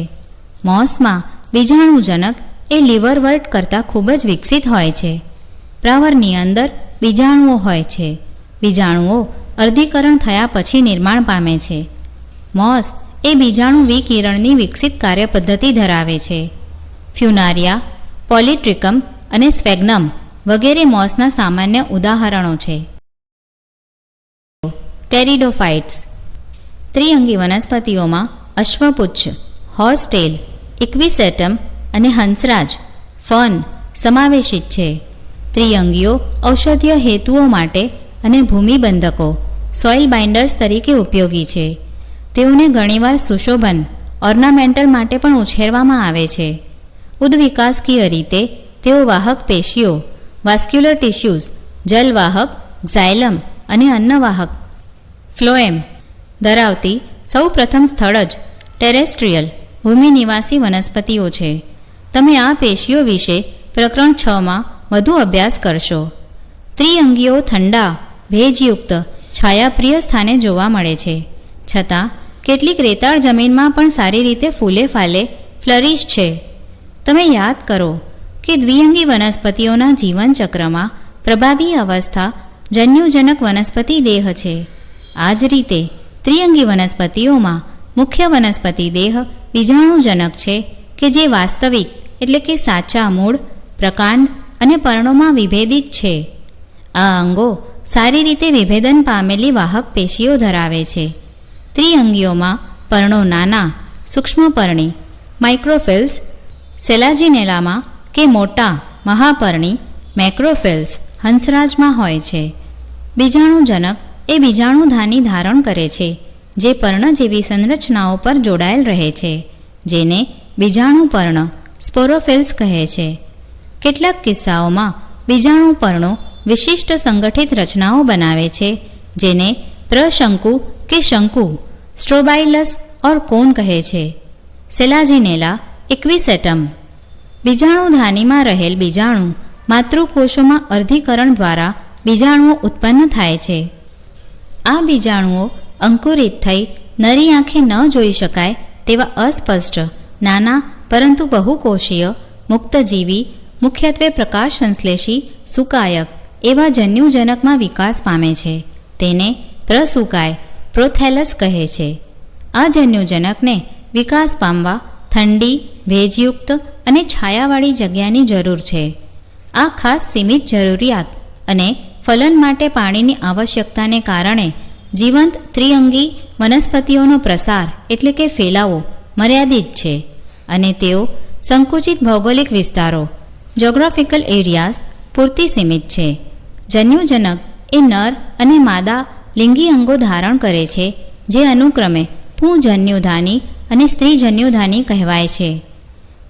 મોસમાં બીજાણુજનક એ લીવરવર્ટ કરતાં ખૂબ જ વિકસિત હોય છે. પ્રાવરની અંદર બીજાણુઓ હોય છે. બીજાણુઓ અર્ધીકરણ થયા પછી નિર્માણ પામે છે. મોસ એ બીજાણુ વિકિરણની વિકસિત કાર્યપદ્ધતિ ધરાવે છે. ફ્યુનારિયા, પોલિટ્રિકમ અને સ્ફેગ્નમ વગેરે મોસના સામાન્ય ઉદાહરણો છે. ટેરિડોફાઇટ્સ ત્રિઅંગી વનસ્પતિઓમાં અશ્વપુચ્છ, હોર્સટેલ, ઇક્વિસેટમ અને હંસરાજ ફર્ન સમાવેશિત છે. ત્રિઅંગીઓ ઔષધીય હેતુઓ માટે અને ભૂમિબંધકો સોઇલ બાઇન્ડર્સ તરીકે ઉપયોગી છે. તેઓને ઘણીવાર સુશોભન ઓર્નામેન્ટલ માટે પણ ઉછેરવામાં આવે છે. ઉદ્વિકાસકીય રીતે તેઓ વાહક પેશીઓ વાસ્ક્યુલર ટિશ્યુઝ, જલવાહક, ઝાયલમ અને અન્નવાહક ફ્લોએમ ધરાવતી સૌ પ્રથમ સ્થળ જ ટેરેસ્ટ્રીયલ ભૂમિ નિવાસી વનસ્પતિઓ છે. તમે આ પેશીઓ વિશે પ્રકરણ 6માં વધુ અભ્યાસ કરશો. ત્રિઅંગીઓ ઠંડા, ભેજયુક્ત, છાયાપ્રિય સ્થાને જોવા મળે છે, છતાં કેટલીક રેતાળ જમીનમાં પણ સારી રીતે ફૂલે ફાલે ફ્લરિશ છે. તમે યાદ કરો કે દ્વિઅંગી વનસ્પતિઓના જીવનચક્રમાં પ્રભાવી અવસ્થા જન્યુજનક વનસ્પતિ દેહ છે. આ જ રીતે ત્રિઅંગી વનસ્પતિઓમાં મુખ્ય વનસ્પતિ દેહ બીજાણુજનક છે કે જે વાસ્તવિક એટલે કે સાચા મૂળ, પ્રકાંડ અને પર્ણોમાં વિભેદિત છે. આ અંગો સારી રીતે વિભેદન પામેલી વાહક પેશીઓ ધરાવે છે. ત્રિઅંગીઓમાં પર્ણો નાના સૂક્ષ્મપર્ણી માઇક્રોફિલ્સ, સેલાજીનેલામાં કે મોટા મહાપર્ણી મેક્રોફિલ્સ હંસરાજમાં હોય છે. બીજાણુજનક એ બીજાણુધાની ધારણ કરે છે, જે પર્ણ જેવી સંરચનાઓ પર જોડાયેલ રહે છે, જેને બીજાણુપર્ણ સ્પોરોફિલ્સ કહે છે. કેટલાક કિસ્સાઓમાં બીજાણુપર્ણો વિશિષ્ટ સંગઠિત રચનાઓ બનાવે છે, જેને પ્રશંકુ કે શંકુ સ્ટ્રોબાઇલસ ઓર કોન કહે છે. સેલાજીનેલા ઇક્વિસેટમ. બીજાણુધાનીમાં રહેલ બીજાણુ માતૃકોષોમાં અર્ધીકરણ દ્વારા બીજાણુઓ ઉત્પન્ન થાય છે. આ બીજાણુઓ અંકુરિત થઈ નરી આંખે ન જોઈ શકાય તેવા અસ્પષ્ટ નાના પરંતુ બહુકોષીય મુક્તજીવી મુખ્યત્વે પ્રકાશ સંશ્લેષી સુકાયક એવા જન્યુજનકમાં વિકાસ પામે છે. તેને પ્રસુકાય પ્રોથેલસ કહે છે. આ જન્યુજનકને વિકાસ પામવા ઠંડી, ભેજયુક્ત અને છાયાવાળી જગ્યાની જરૂર છે. આ ખાસ સીમિત જરૂરિયાત અને ફલન માટે પાણીની આવશ્યકતાને કારણે જીવંત ત્રિઅંગી વનસ્પતિઓનો પ્રસાર એટલે કે ફેલાવો મર્યાદિત છે અને તેઓ સંકુચિત ભૌગોલિક વિસ્તારો જોગ્રાફિકલ એરિયાઝ પૂરતી સીમિત છે. જન્યુજનક એ નર અને માદા લિંગી અંગો ધારણ કરે છે, જે અનુક્રમે પુંજન્યુધાની અને સ્ત્રીજન્યુધાની કહેવાય છે.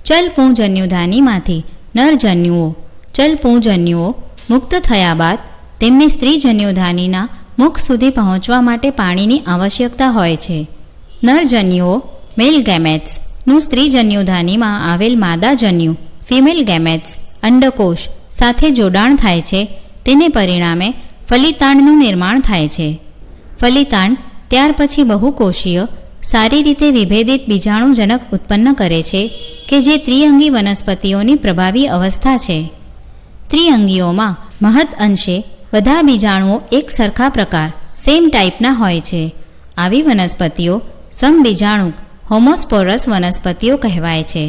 ચલ પુંજન્યુધાનીમાંથી નરજન્યુઓ ચલ પુંજન્યુઓ મુક્ત થયા બાદ તેમને સ્ત્રીજન્યુધાનીના મુખ સુધી પહોંચવા માટે પાણીની આવશ્યકતા હોય છે. નરજન્યુઓ મેલ ગેમેટ્સનું સ્ત્રીજન્યુધાનીમાં આવેલ માદાજન્યુ ફિમેલ ગેમેટ્સ અંડકોષ સાથે જોડાણ થાય છે. તેને પરિણામે ફલિતાંડનું નિર્માણ થાય છે. ફલિતાંડ ત્યાર પછી બહુકોષીય સારી રીતે વિભેદિત બીજાણુજનક ઉત્પન્ન કરે છે કે જે ત્રિઅંગી વનસ્પતિઓની પ્રભાવી અવસ્થા છે. ત્રિઅંગીઓમાં મહદ અંશે બધા બીજાણુઓ એક સરખા પ્રકાર સેમ ટાઈપના હોય છે. આવી વનસ્પતિઓ સમબીજાણુક હોમોસ્પોરસ વનસ્પતિઓ કહેવાય છે.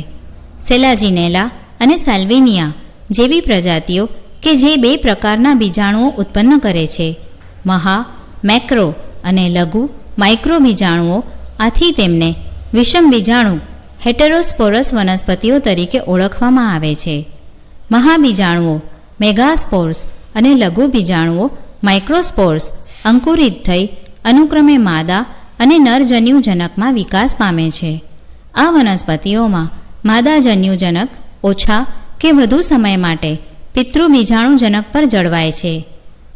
સેલાજીનેલા અને સાલ્વિનિયા જેવી પ્રજાતિઓ કે જે બે પ્રકારના બીજાણુઓ ઉત્પન્ન કરે છે, મહા મેક્રો અને લઘુ માઇક્રો બીજાણુઓ, આથી તેમને વિષમ બીજાણુક હેટેરોસ્પોરસ વનસ્પતિઓ તરીકે ઓળખવામાં આવે છે. મહાબીજાણુઓ મેગાસ્પોર્સ અને લઘુ બીજાણુઓ માઇક્રોસ્પોર્સ અંકુરિત થઈ અનુક્રમે માદા અને નરજન્યુજનકમાં વિકાસ પામે છે. આ વનસ્પતિઓમાં માદાજન્યુજનક ઓછા કે વધુ સમય માટે પિતૃબીજાણુજનક પર જળવાય છે.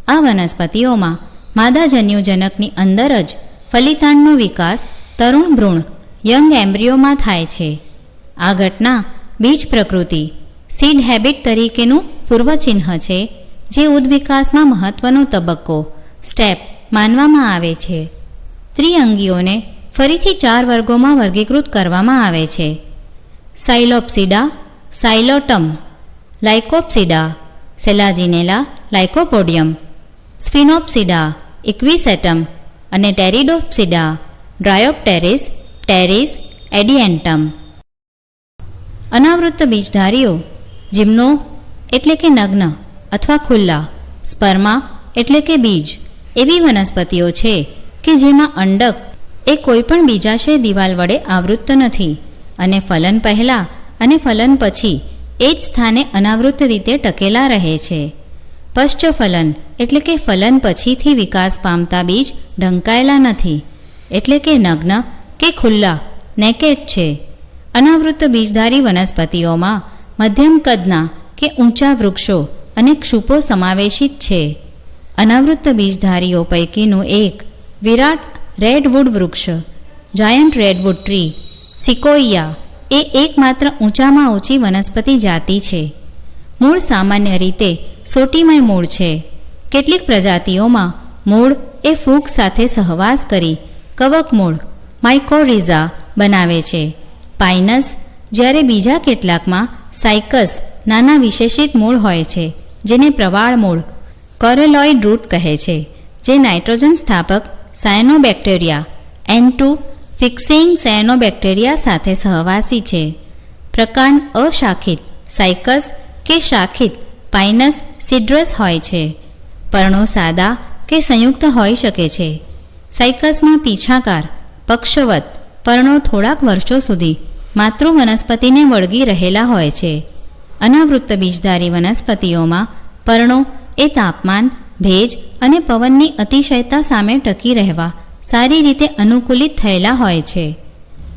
આ વનસ્પતિઓમાં માદાજન્યુજનકની અંદર જ ફલિતાંડનો વિકાસ તરુણ ભ્રૂણ યંગ એમ્બ્રિયોમાં થાય છે. આ ઘટના બીજ પ્રકૃતિ સીડ હેબિટ તરીકેનું પૂર્વચિહ્ન છે, જે ઉદ્વિકાસમાં મહત્વનો તબક્કો સ્ટેપ માનવામાં આવે છે. ત્રિઅંગીઓને ફરીથી 4 વર્ગોમાં વર્ગીકૃત કરવામાં આવે છે: સાયલોપ્સિડા, સાયલોટમ, લાઇકોપ્સિડા, સેલાજીનેલા, લાઇકોપોડિયમ, સ્ફિનોપ્સિડા, ઇક્વિસેટમ અને ટેરિડોપ્સિડા, ડ્રાયોપ્ટેરિસ, ટેરિસ, એડિએન્ટમ. અનાવૃત્ત બીજધારીઓ જીમ્નો એટલે કે નગ્ન અથવા ખુલ્લા, સ્પર્મા એટલે કે બીજ એવી વનસ્પતિઓ છે કે જેમાં અંડક એ કોઈપણ બીજાશય દિવાલ વડે આવૃત્ત નથી અને ફલન પહેલાં અને ફલન પછી એ જ સ્થાને અનાવૃત્ત રીતે ટકેલા રહે છે. પશ્ચફલન એટલે કે ફલન પછીથી વિકાસ પામતા બીજ ઢંકાયેલા નથી, એટલે કે નગ્ન કે ખુલ્લા નેકેડ છે. અનાવૃત્ત બીજધારી વનસ્પતિઓમાં મધ્યમ કદના કે ઊંચા વૃક્ષો અને ક્ષુપો સમાવેશિત છે. અનાવૃત્ત બીજધારીઓ પૈકીનું એક વિરાટ રેડવુડ વૃક્ષ જાયન્ટ રેડવુડ ટ્રી સિકોઇયા એ એકમાત્ર ઊંચામાં ઊંચી વનસ્પતિ જાતિ છે. મૂળ સામાન્ય રીતે સોટીમય મૂળ છે. કેટલીક પ્રજાતિઓમાં મૂળ એ ફૂગ સાથે સહવાસ કરી કવક મૂળ માઇકોરિઝા બનાવે છે. પાઇનસ, જ્યારે બીજા કેટલાકમાં સાયકસ નાના વિશેષિત મૂળ હોય છે, જેને પ્રવાળ મૂળ કોરેલોઇડ રૂટ કહે છે, જે નાઇટ્રોજન સ્થાપક સાયનોબેક્ટેરિયા N2 ફિક્સિંગ સાયનોબેક્ટેરિયા સાથે સહવાસી છે. પ્રકાંડ અશાખિત સાયકસ કે શાખિત પાઇનસ સિડ્રસ હોય છે. પર્ણો સાદા કે સંયુક્ત હોઈ શકે છે. સાયકસમાં પીછાકાર પક્ષવત પર્ણો થોડાક વર્ષો સુધી માતૃ વનસ્પતિને વળગી રહેલા હોય છે. અનાવૃત્ત બીજધારી વનસ્પતિઓમાં પર્ણો એ તાપમાન, ભેજ અને પવનની અતિશયતા સામે ટકી રહેવા સારી રીતે અનુકૂલિત થયેલા હોય છે.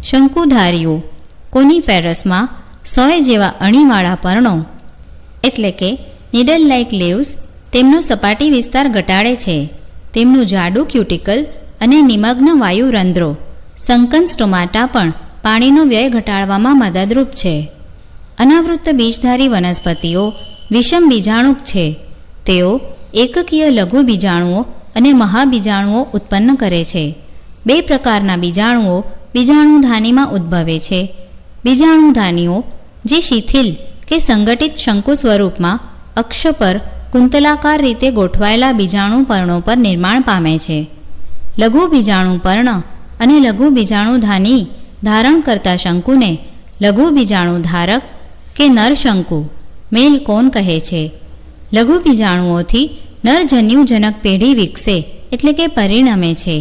શંકુધારીઓ કોનિફેરસમાં સોય જેવા અણીવાળા પર્ણો એટલે કે નીડલ લાઇક લીવ્સ તેમનો સપાટી વિસ્તાર ઘટાડે છે. તેમનું જાડું ક્યુટિકલ અને નિમગ્ન વાયુરંધ્રો સંકન સ્ટોમાટા પણ પાણીનો વ્યય ઘટાડવામાં મદદરૂપ છે. અનાવૃત્ત બીજધારી વનસ્પતિઓ વિષમ બીજાણુક છે. તેઓ એકકીય લઘુ બીજાણુઓ અને મહાબીજાણુઓ ઉત્પન્ન કરે છે. બે પ્રકારના બીજાણુઓ બીજાણુધાનીમાં ઉદ્ભવે છે. બીજાણુધાનીઓ જે શિથિલ કે સંગઠિત શંકુ સ્વરૂપમાં અક્ષ પર કુંતલાકાર રીતે ગોઠવાયેલા બીજાણુ પર્ણો પર નિર્માણ પામે છે. લઘુ બીજાણુ પર્ણ અને લઘુ બીજાણુધાની ધારણ કરતા શંકુને લઘુ બીજાણુ ધારક કે નરશંકુ મેલ કોન કહે છે. લઘુ બીજાણુઓથી નરજન્યુજનક પેઢી વિકસે એટલે કે પરિણમે છે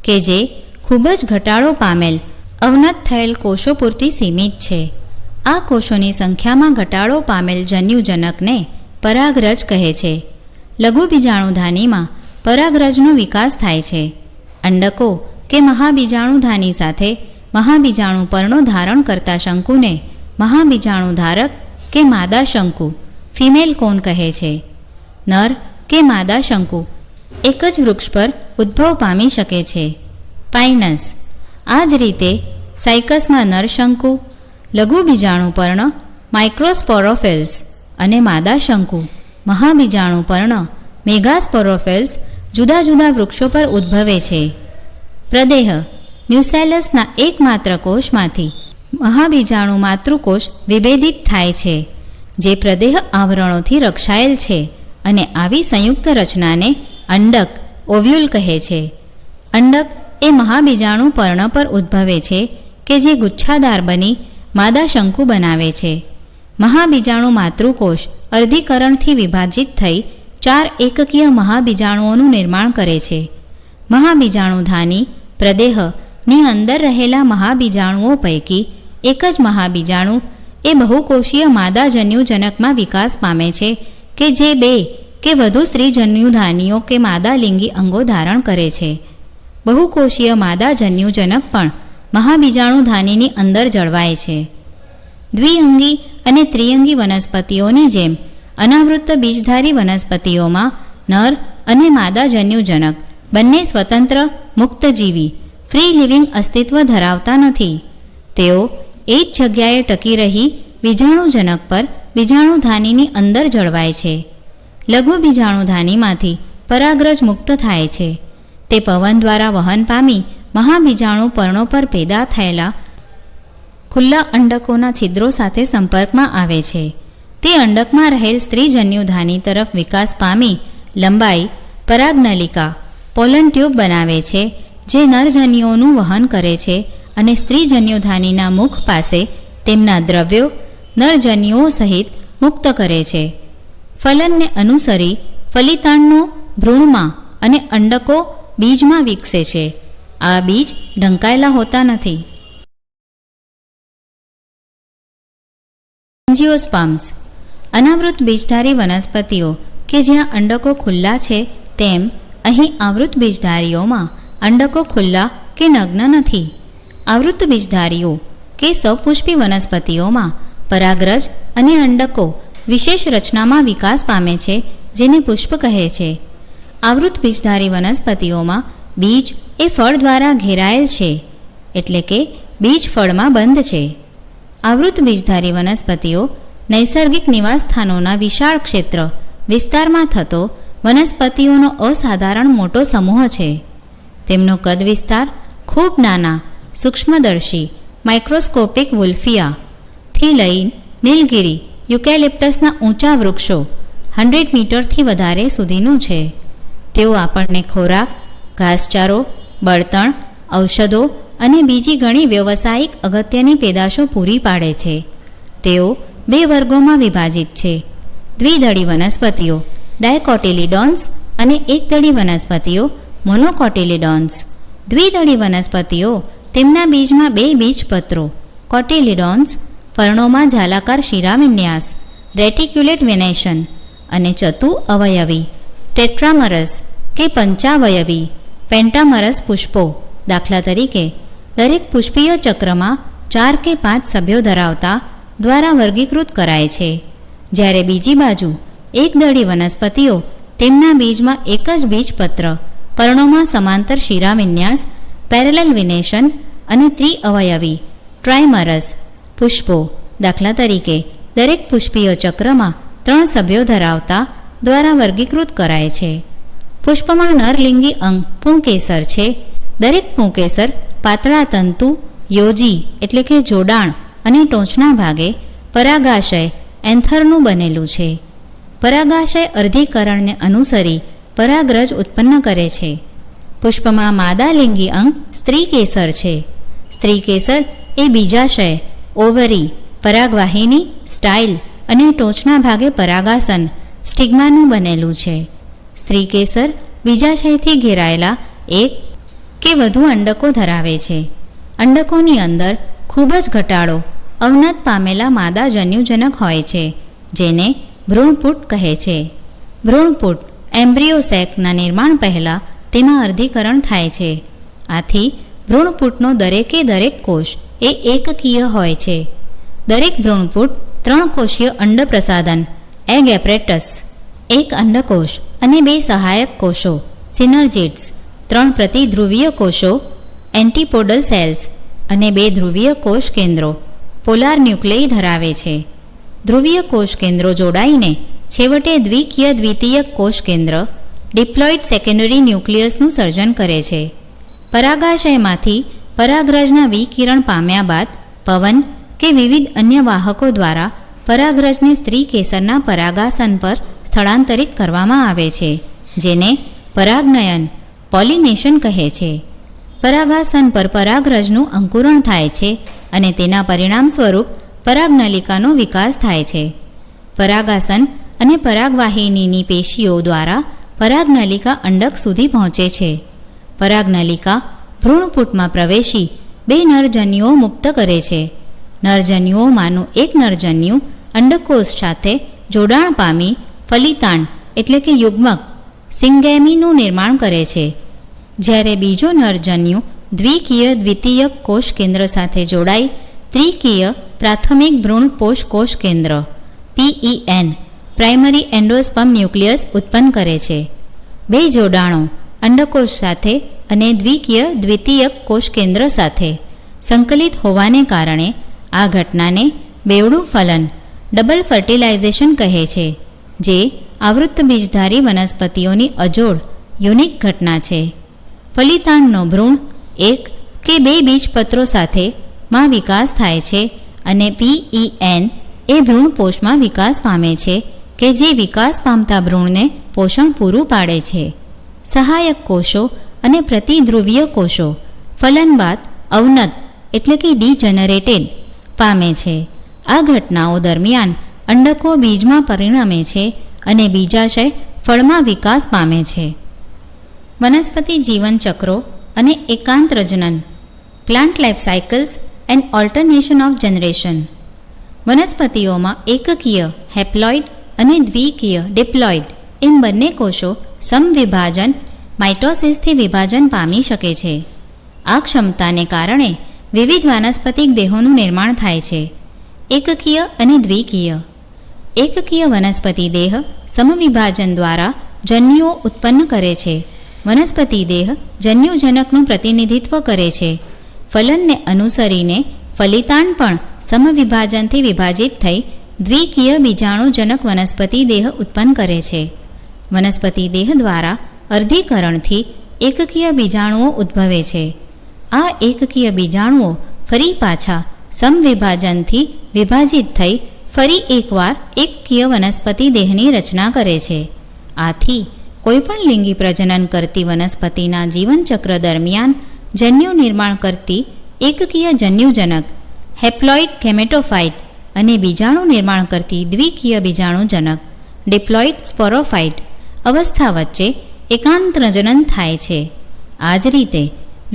કે જે ખૂબ જ ઘટાડો પામેલ અવનત થયેલ કોષો પૂરતી સીમિત છે. આ કોષોની સંખ્યામાં ઘટાડો પામેલ જન્યુજનકને પરાગરજ કહે છે. લઘુ બીજાણુધાનીમાં પરાગરજનો વિકાસ થાય છે. અંડકો કે મહાબીજાણુધાની સાથે મહાબીજાણુ પર્ણો ધારણ કરતા શંકુને મહાબીજાણુ ધારક કે માદા શંકુ ફિમેલ કોન કહે છે. નર કે માદા શંકુ એક જ વૃક્ષ પર ઉદ્ભવ પામી શકે છે. પાઇનસ આ જ રીતે સાયકસમાં નરશંકુ, લઘુ બીજાણુ પર્ણ માઇક્રોસ્પોરોફિલ્સ અને માદા શંકુ મહાબીજાણુ પર્ણ મેગાસ્પોરોફિલ્સ જુદા જુદા વૃક્ષો પર ઉદ્ભવે છે. પ્રદેહ ન્યુસેલસના એકમાત્ર કોષમાંથી મહાબીજાણુ માતૃકોષ વિભેદિત થાય છે, જે પ્રદેહ આવરણોથી રક્ષાયેલ છે અને આવી સંયુક્ત રચનાને અંડક ઓવ્યુલ કહે છે. અંડક એ મહાબીજાણુ પર્ણ પર ઉદ્ભવે છે કે જે ગુચ્છાદાર બની માદા શંકુ બનાવે છે. મહાબીજાણુ માતૃકોષ અર્ધીકરણથી વિભાજિત થઈ 4 એકકીય મહાબીજાણુઓનું નિર્માણ કરે છે. મહાબીજાણુધાની પ્રદેહની અંદર રહેલા મહાબીજાણુઓ પૈકી એક જ મહાબીજાણુ એ બહુકોષીય માદા જન્યુજનકમાં વિકાસ પામે છે કે જે 2 કે વધુ સ્ત્રીજન્યુધાનીઓ કે માદા લિંગી અંગો ધારણ કરે છે. બહુકોષીય માદા જન્યુજનક પણ મહાબીજાણુધાનીની અંદર જળવાય છે. દ્વિઅંગી અને ત્રિઅંગી વનસ્પતિઓની જેમ અનાવૃત્ત બીજધારી વનસ્પતિઓમાં નર અને માદા જન્યુજનક બંને સ્વતંત્ર મુક્તજીવી ફ્રી લિવિંગ અસ્તિત્વ ધરાવતા નથી. તેઓ એ જ જગ્યાએ ટકી રહી બીજાણુજનક પર બીજાણુધાનીની અંદર જળવાય છે. લઘુ બીજાણુધાનીમાંથી પરાગરજ મુક્ત થાય છે. તે પવન દ્વારા વહન પામી મહાબીજાણુ પર્ણો પર પેદા થયેલા ખુલ્લા અંડકોના છિદ્રો સાથે સંપર્કમાં આવે છે. તે અંડકમાં રહેલ સ્ત્રીજન્યુધાની તરફ વિકાસ પામી લંબાઈ પરાગનલિકા પોલન ટ્યુબ બનાવે છે, જે નરજન્યુઓનું વહન કરે છે અને સ્ત્રીજન્યુધાનીના મુખ પાસે તેમના દ્રવ્યો નરજન્યુઓ સહિત મુક્ત કરે છે. ફલનને અનુસરી ફલિતાંડનો ભ્રૂણમાં અને અંડકો બીજમાં વિકસે છે. આ બીજ ઢંકાયેલા હોતા નથી. એન્જિયોસ્પર્મ્સ અનાવૃત બીજધારી વનસ્પતિઓ કે જ્યાં અંડકો ખુલ્લા છે, તેમ અહીં આવૃત બીજધારીઓમાં અંડકો ખુલ્લા કે નગ્ન નથી. આવૃત બીજધારીઓ કે સપુષ્પી વનસ્પતિઓમાં પરાગરજ અને અંડકો વિશેષ રચનામાં વિકાસ પામે છે, જેને પુષ્પ કહે છે. આવૃત બીજધારી વનસ્પતિઓમાં બીજ એ ફળ દ્વારા ઘેરાયેલ છે, એટલે કે બીજ ફળમાં બંધ છે. આવૃત બીજધારી વનસ્પતિઓ નૈસર્ગિક નિવાસસ્થાનોના વિશાળ ક્ષેત્ર વિસ્તારમાં થતો વનસ્પતિઓનો અસાધારણ મોટો સમૂહ છે. તેમનો કદ વિસ્તાર ખૂબ નાના સૂક્ષ્મદર્શી માઇક્રોસ્કોપિક વુલ્ફિયા થી લઈ નીલગિરી યુકેલિપ્ટસના ઊંચા વૃક્ષો 100 મીટરથી વધારે સુધીનું છે. તેઓ આપણને ખોરાક, ઘાસચારો, બળતણ, ઔષધો અને બીજી ઘણી વ્યવસાયિક અગત્યની પેદાશો પૂરી પાડે છે. તેઓ 2 વર્ગોમાં વિભાજિત છે: દ્વિદળી વનસ્પતિઓ ડાયકોટિલિડોન્સ અને એકદળી વનસ્પતિઓ મોનોકોટિલિડોન્સ. દ્વિદળી વનસ્પતિઓ તેમના બીજમાં 2 બીજપત્રો કોટિલિડોન્સ, પર્ણોમાં ઝાલાકાર શિરાવિન્યાસ રેટિક્યુલેટ વેનેશન અને ચતુ અવયવી ટેટ્રામરસ કે પંચાવયવી પેન્ટામરસ પુષ્પો. દાખલા તરીકે દરેક પુષ્પીય ચક્રમાં 4 કે 5 સભ્યો ધરાવતા દ્વારા વર્ગીકૃત કરાય છે, જ્યારે બીજી બાજુ એકદળી વનસ્પતિઓ તેમના બીજમાં એક જ બીજપત્ર, પર્ણોમાં સમાંતર શિરાવિન્યાસ પેરેલલ વિનેશન અને ત્રિઅવયવી ટ્રાઇમરસ પુષ્પો. દાખલા તરીકે દરેક પુષ્પીય ચક્રમાં 3 સભ્યો ધરાવતા દ્વારા વર્ગીકૃત કરાય છે. પુષ્પમાં નરલિંગી અંગ પુંકેસર છે. દરેક પુંકેસર પાતળા તંતુ, યોજી એટલે કે જોડાણ અને ટોચના ભાગે પરાગાશય એન્થરનું બનેલું છે. પરાગાશય અર્ધીકરણને અનુસરી પરાગરજ ઉત્પન્ન કરે છે. પુષ્પમાં માદા લિંગી અંગ સ્ત્રીકેસર છે. સ્ત્રીકેસર એ બીજાશય, ઓવરી, પરાગવાહિની, સ્ટાઇલ અને ટોચના ભાગે પરાગાસન સ્ટિગ્માનું બનેલું છે. સ્ત્રીકેસર બીજાશયથી ઘેરાયેલા એક કે વધુ અંડકો ધરાવે છે. અંડકોની અંદર ખૂબ જ ઘટાડો અવનત પામેલા માદા જન્યુજનક હોય છે, જેને ભ્રૂણપુટ કહે છે. ભ્રૂણપુટ એમ્બ્રિયો સેકના નિર્માણ પહેલાં તેમાં અર્ધીકરણ થાય છે. આથી ભ્રૂણપુટનો દરેકે દરેક કોષ એ એકકીય હોય છે. દરેક ભ્રૂણપુટ 3 કોષીય અંડપ્રસાધન એગ એપરેટસ, 1 અંડકોષ અને 2 સહાયક કોષો સિનર્જિડ્સ, 3 પ્રતિધ્રુવીય કોષો એન્ટીપોડલ સેલ્સ અને 2 ધ્રુવીય કોષ કેન્દ્રો પોલાર ન્યુક્લેઈ ધરાવે છે. ધ્રુવીય કોષ કેન્દ્રો જોડાઈને છેવટે દ્વિકીય દ્વિતીયક કોષ કેન્દ્ર ડિપ્લોઇડ સેકન્ડરી ન્યુક્લિયસનું સર્જન કરે છે. પરાગાશયમાંથી પરાગરજના વિકિરણ પામ્યા બાદ પવન કે વિવિધ અન્ય વાહકો દ્વારા પરાગરજને સ્ત્રી કેસરના પરાગાસન પર સ્થળાંતરિત કરવામાં આવે છે, જેને પરાગનયન પોલિનેશન કહે છે. પરાગાસન પર પરાગરજનું અંકુરણ થાય છે અને તેના પરિણામ સ્વરૂપ પરાગનલિકાનો વિકાસ થાય છે. પરાગાસન અને પરાગવાહિનીની પેશીઓ દ્વારા પરાગનલિકા અંડક સુધી પહોંચે છે. પરાગનલિકા ભ્રૂણપુટમાં પ્રવેશી 2 નરજન્યુઓ મુક્ત કરે છે. નરજન્યુઓમાંનું એક નરજન્યુ અંડકોષ સાથે જોડાણ પામી ફલિતાંડ એટલે કે યુગ્મક સિંગેમીનું નિર્માણ કરે છે, જ્યારે બીજો નરજન્યુ દ્વિકીય દ્વિતીયક કોષ કેન્દ્ર સાથે જોડાઈ ત્રિકીય પ્રાથમિક ભ્રૂણપોષ કોષ કેન્દ્ર PEN પ્રાઇમરી એન્ડોસ્પર્મ ન્યુક્લિયસ ઉત્પન્ન કરે છે. 2 જોડાણો અંડકોષ સાથે અને દ્વિકીય દ્વિતીયક કોષ કેન્દ્ર સાથે સંકલિત હોવાને કારણે આ ઘટનાને બેવડું ફલન ડબલ ફર્ટિલાઇઝેશન કહે છે, જે આવૃત્ત બીજધારી વનસ્પતિઓની અજોડ યુનિક ઘટના છે. ફલિતાંડનો ભ્રૂણ 1 કે 2 બીજપત્રો સાથે માં વિકાસ થાય છે અને PEN એ ભ્રૂણપોષમાં વિકાસ પામે છે કે જે વિકાસ પામતા ભ્રૂણને પોષણ પૂરું પાડે છે. સહાયક કોષો અને પ્રતિધ્રુવીય કોષો ફલન બાદ અવનત એટલે કે ડીજનરેટેડ પામે છે. આ ઘટનાઓ દરમિયાન અંડકો બીજમાં પરિણમે છે અને બીજાશય ફળમાં વિકાસ પામે છે. વનસ્પતિ જીવનચક્રો અને એકાંત પ્રજનન plant life cycles and alternation of generation. વનસ્પતિઓમાં એકકીય હેપ્લોઇડ અને દ્વિકીય ડિપ્લોઇડ એમ બંને કોષો સમવિભાજન માઇટોસિસથી વિભાજન પામી શકે છે. આ ક્ષમતાને કારણે વિવિધ વાનસ્પતિક દેહોનું નિર્માણ થાય છે. એકકીય અને દ્વિકીય. એકકીય વનસ્પતિ દેહ સમવિભાજન દ્વારા જન્યુઓ ઉત્પન્ન કરે છે. વનસ્પતિ દેહ જન્યુજનકનું પ્રતિનિધિત્વ કરે છે. ફલનને અનુસરીને ફલિતાંડ પણ સમવિભાજનથી વિભાજિત થઈ દ્વિકીય બીજાણુજનક વનસ્પતિ દેહ ઉત્પન્ન કરે છે. વનસ્પતિ દેહ દ્વારા અર્ધીકરણથી એકકીય બીજાણુઓ ઉદ્ભવે છે. આ એકકીય બીજાણુઓ ફરી પાછા સમવિભાજનથી વિભાજિત થઈ ફરી એકવાર એકકીય વનસ્પતિ દેહની રચના કરે છે. આથી કોઈપણ લિંગી પ્રજનન કરતી વનસ્પતિના જીવનચક્ર દરમિયાન જન્યુ નિર્માણ કરતી એકકીય જન્યુજનક હેપ્લોઇડ ગેમેટોફાઇટ અને બીજાણુ નિર્માણ કરતી દ્વિકીય બીજાણુજનક ડિપ્લોઇડ સ્પોરોફાઇટ અવસ્થા વચ્ચે એકાંત જનન થાય છે. આ જ રીતે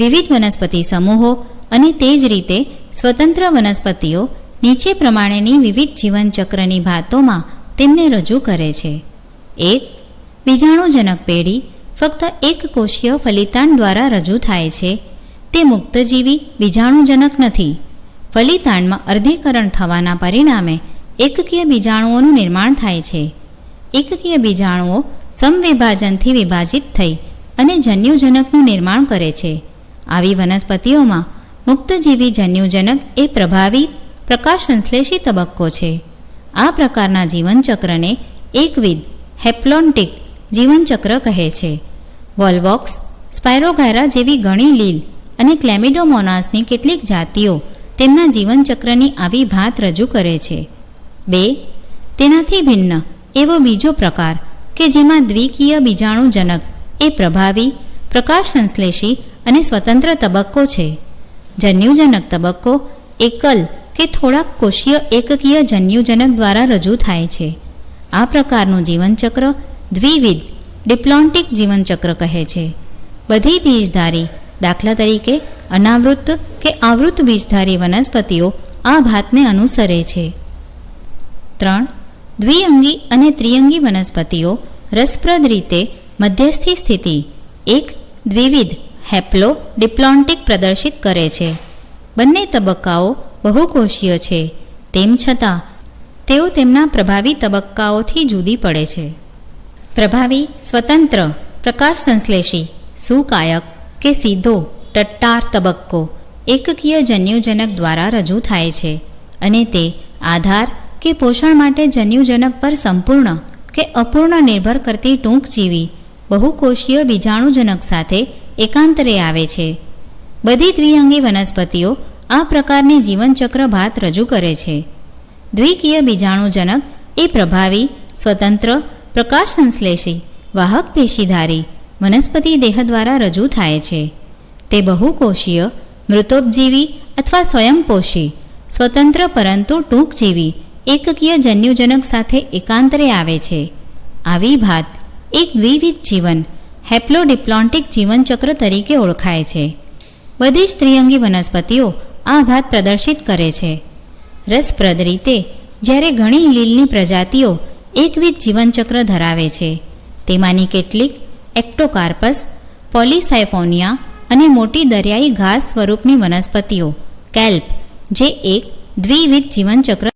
વિવિધ વનસ્પતિ સમૂહો અને તે જ રીતે સ્વતંત્ર વનસ્પતિઓ નીચે પ્રમાણેની વિવિધ જીવનચક્રની ભાતોમાં તેમને રજૂ કરે છે. 1. બીજાણુજનક પેઢી ફક્ત એક કોષીય ફલિતાંડ દ્વારા રજૂ થાય છે. તે મુક્તજીવી બીજાણુજનક નથી. ફલિતાંડમાં અર્ધીકરણ થવાના પરિણામે એકકીય બીજાણુઓનું નિર્માણ થાય છે. એકકીય બીજાણુઓ સમવિભાજનથી વિભાજિત થઈ અને જન્યુજનકનું નિર્માણ કરે છે. આવી વનસ્પતિઓમાં મુક્તજીવી જન્યુજનક એ પ્રભાવી પ્રકાશસંશ્લેષી તબક્કો છે. આ પ્રકારના જીવનચક્રને એકવિધ હેપ્લોન્ટિક જીવનચક્ર કહે છે. વોલ્વોક્સ, સ્પાયરોગાયરા જેવી ઘણી લીલ અને ક્લેમિડોમોનાસની કેટલીક જાતિઓ તેમના જીવનચક્રની આવી ભાત રજૂ કરે છે. 2. તેનાથી ભિન્ન એવો બીજો પ્રકાર કે જેમાં દ્વિકીય બીજાણુજનક એ પ્રભાવી પ્રકાશસંશ્લેષી અને સ્વતંત્ર તબક્કો છે. જન્યુજનક તબક્કો એકલ કે થોડાક કોષીય એકકીય જન્યુજનક દ્વારા રજૂ થાય છે. આ પ્રકારનું જીવનચક્ર દ્વિવિધ ડિપ્લોન્ટિક જીવનચક્ર કહે છે. બધી બીજધારી, દાખલા તરીકે અનાવૃત્ત કે આવૃત્ત બીજધારી વનસ્પતિઓ આ ભાતને અનુસરે છે. 3. દ્વિઅંગી અને ત્રિઅંગી વનસ્પતિઓ રસપ્રદ રીતે મધ્યસ્થી સ્થિતિ એક દ્વિવિધ હેપ્લો ડિપ્લોન્ટિક પ્રદર્શિત કરે છે. બંને તબક્કાઓ બહુકોષીય છે, તેમ છતાં તેઓ તેમના પ્રભાવી તબક્કાઓથી જુદી પડે છે. પ્રભાવી સ્વતંત્ર પ્રકાશસંશ્લેષી સુકાયક કે સીધો ટટ્ટાર તબક્કો એકકીય જન્યુજનક દ્વારા રજૂ થાય છે અને તે આધાર કે પોષણ માટે જન્યુજનક પર સંપૂર્ણ કે અપૂર્ણ નિર્ભર કરતી ટૂંકજીવી બહુકોષીય બીજાણુજનક સાથે એકાંતરે આવે છે. બધી દ્વિઅંગી વનસ્પતિઓ આ પ્રકારની જીવનચક્ર ભાત રજૂ કરે છે. દ્વિકીય બીજાણુજનક એ પ્રભાવી સ્વતંત્ર પ્રકાશસંશ્લેષી વાહક પેશીધારી વનસ્પતિ દેહ દ્વારા રજૂ થાય છે. તે બહુકોષીય મૃતોપજીવી અથવા સ્વયંપોષી સ્વતંત્ર પરંતુ ટૂંકજીવી એકકીય જન્યુજનક સાથે એકાંતરે આવે છે. આવી ભાત એક દ્વિવિધ જીવન હેપ્લોડિપ્લોન્ટિક જીવનચક્ર તરીકે ઓળખાય છે. બધી જ ત્રિઅંગી વનસ્પતિઓ આ ભાત પ્રદર્શિત કરે છે. રસપ્રદ રીતે જ્યારે ઘણી લીલની પ્રજાતિઓ એકવિધ જીવનચક્ર ધરાવે છે, તેમાંની કેટલીક એક્ટોકાર્પસ, પોલિસાયફોનિયા અને મોટી દરિયાઈ ઘાસ સ્વરૂપની વનસ્પતિઓ કેલ્પ જે એક દ્વિવિધ જીવનચક્ર